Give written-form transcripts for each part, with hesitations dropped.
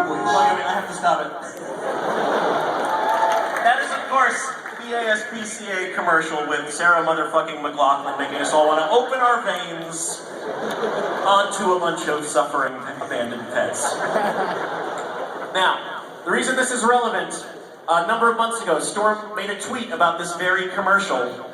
language. I have to stop it. That is, of course, the ASPCA commercial with Sarah motherfucking McLachlan making us all want to open our veins onto a bunch of suffering abandoned pets. Now, the reason this is relevant, a number of months ago, Storm made a tweet about this very commercial,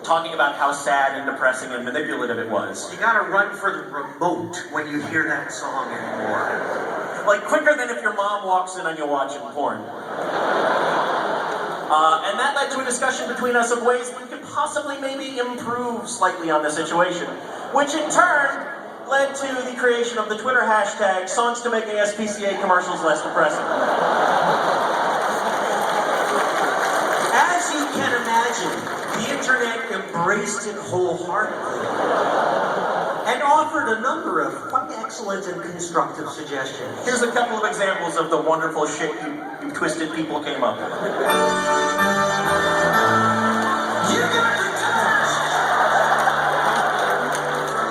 talking about how sad and depressing and manipulative it was. You gotta run for the remote when you hear that song anymore. Like quicker than if your mom walks in on you watching porn. And that led to a discussion between us of ways we could possibly maybe improve slightly on the situation, which in turn led to the creation of the Twitter hashtag songs to make ASPCA commercials less depressing. As you can imagine, the internet embraced it wholeheartedly and offered a number of quite excellent and constructive suggestions. Here's a couple of examples of the wonderful shit you twisted people came up with. You got the touch!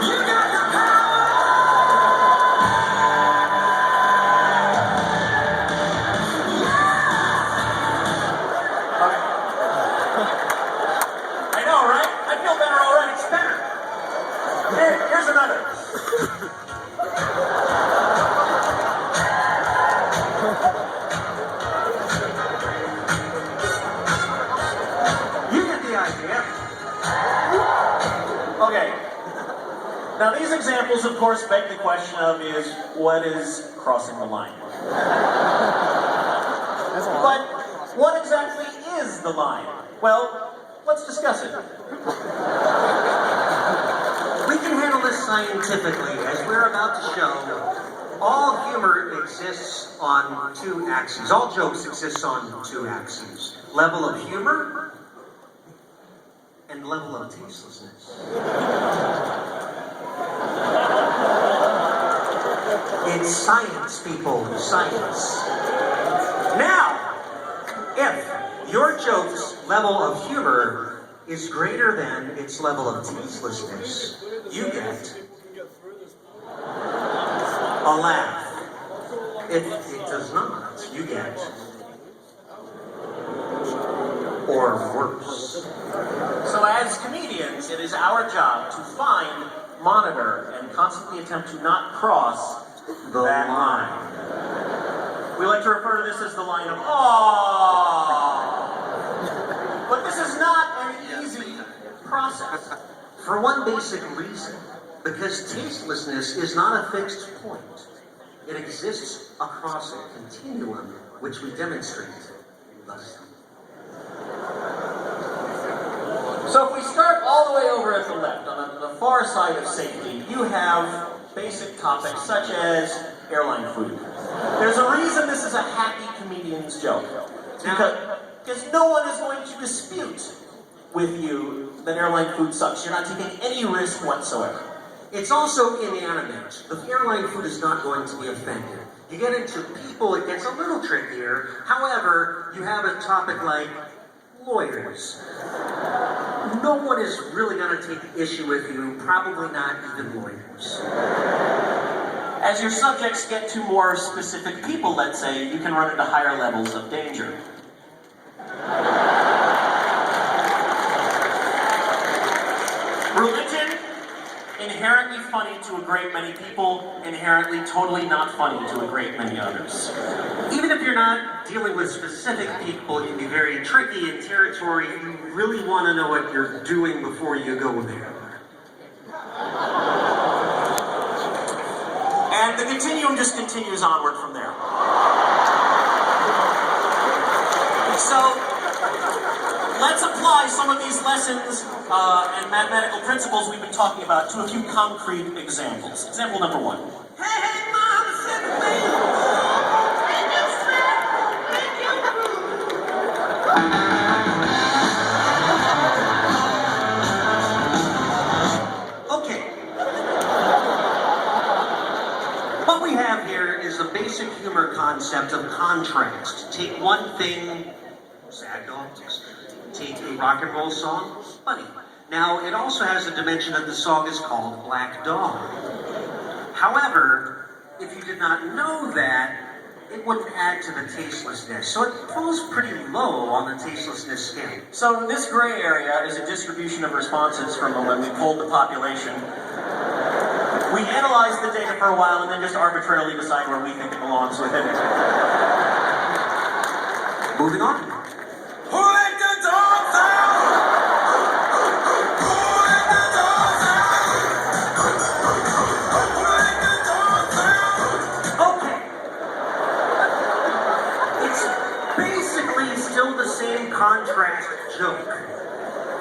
You got the power! I know, right? I feel better already. It's better. Here's another. You get the idea. Okay. Now these examples, of course, beg the question of what is crossing the line? But what exactly is the line? Well, let's discuss it. We can handle this scientifically, as we're about to show. All humor exists on two axes. All jokes exist on two axes. Level of humor and level of tastelessness. It's science, people. Science. Now, if your joke's level of humor is greater than its level of tastelessness, you get a laugh. If it does not, you get or worse. So as comedians, it is our job to find, monitor, and constantly attempt to not cross that line. We like to refer to this as the line of aww. But this is not an easy process. For one basic reason, because tastelessness is not a fixed point. It exists across a continuum, which we demonstrate thus. So if we start all the way over at the left, on the far side of safety, you have basic topics such as airline food. There's a reason this is a happy comedian's joke. Because no one is going to dispute with you that airline food sucks. You're not taking any risk whatsoever. It's also inanimate. The airline food is not going to be offended. You get into people, it gets a little trickier. However, you have a topic like lawyers. No one is really going to take issue with you, probably not even lawyers. As your subjects get to more specific people, let's say, you can run into higher levels of danger. Religion, inherently funny to a great many people, inherently totally not funny to a great many others. Even if you're not dealing with specific people, it can be very tricky in territory. You really want to know what you're doing before you go there. And the continuum just continues onward from there. So, let's apply some of these lessons and mathematical principles we've been talking about to a few concrete examples. Example number one. Hey, Mom, send me! Okay. What we have here is the basic humor concept of contrast. Take one thing, sad dogs. Take a rock and roll song, funny. Now, it also has a dimension that the song is called Black Dog. However, if you did not know that, it wouldn't add to the tastelessness. So it falls pretty low on the tastelessness scale. So this gray area is a distribution of responses from when we polled the population. We analyzed the data for a while and then just arbitrarily decide where we think it belongs within it. Moving on. Who let the dogs out? Who let the dogs out? Who let the dogs out? Okay. It's basically still the same contrast joke.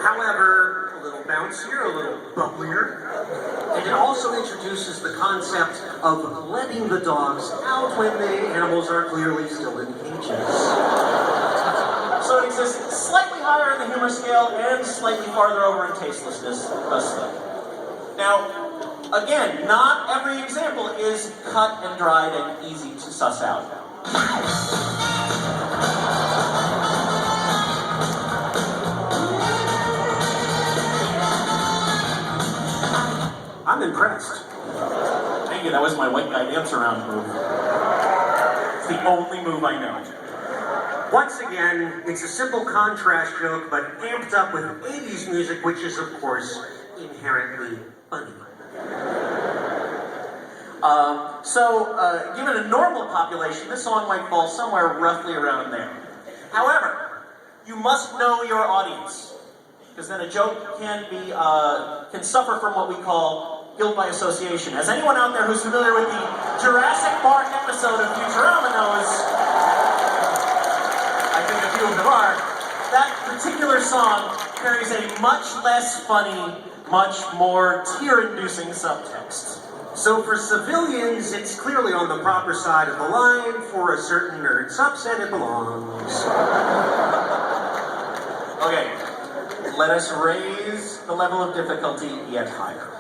However, a little bouncier, a little bubblier. And it also introduces the concept of letting the dogs out when the animals are clearly still in cages. So it exists slightly higher in the humor scale and slightly farther over in tastelessness. Now, again, not every example is cut and dried and easy to suss out. I'm impressed. Thank you, that was my white guy dance around move. It's the only move I know. Once again, it's a simple contrast joke, but amped up with 80s music, which is, of course, inherently funny. Given a normal population, this song might fall somewhere roughly around there. However, you must know your audience, because then a joke can suffer from what we call guilt by association. As anyone out there who's familiar with the Jurassic Park episode of Futurama knows, I think a few of them are, that particular song carries a much less funny, much more tear-inducing subtext. So for civilians, it's clearly on the proper side of the line. For a certain nerd subset, it belongs. Okay, let us raise the level of difficulty yet higher.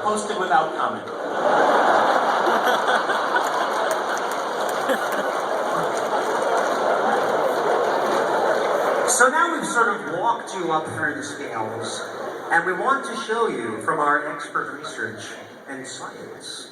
Posted without comment. So now we've sort of walked you up through the scales, and we want to show you from our expert research and science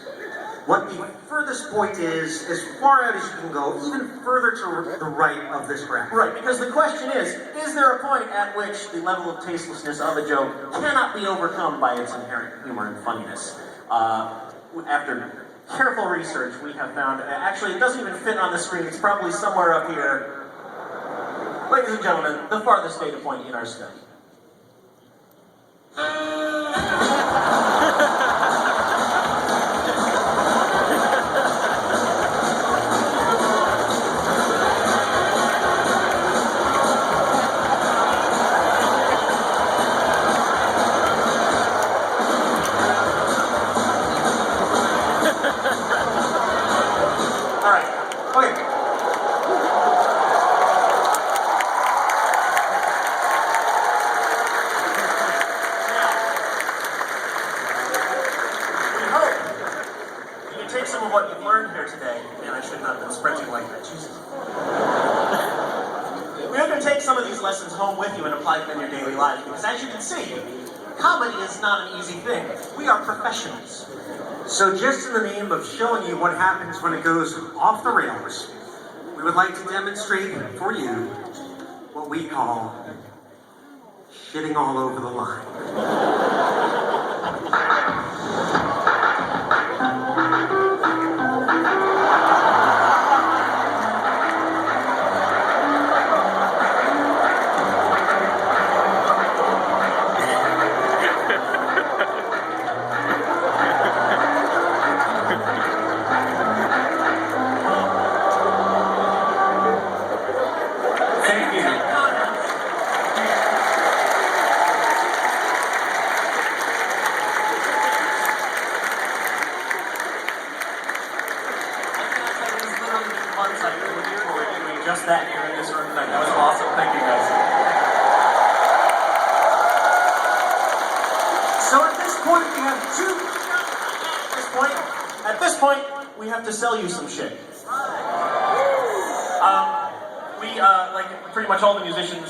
what the furthest point is, as far out as you can go, even further to the right of this graph. Right, because the question is there a point at which the level of tastelessness of a joke cannot be overcome by its inherent humor and funniness? After careful research, we have found, actually it doesn't even fit on the screen, it's probably somewhere up here. Ladies and gentlemen, the farthest data point in our study. Some of what you've learned here today, and I should not have been sprinting like that, Jesus. We are going to take some of these lessons home with you and apply them in your daily life, because as you can see, comedy is not an easy thing. We are professionals. So just in the name of showing you what happens when it goes off the rails, we would like to demonstrate for you what we call shitting all over the line. Just that here in this room tonight. That was awesome. Thank you, guys. So at this point, we have At this point, we have to sell you some shit. Like pretty much all the musicians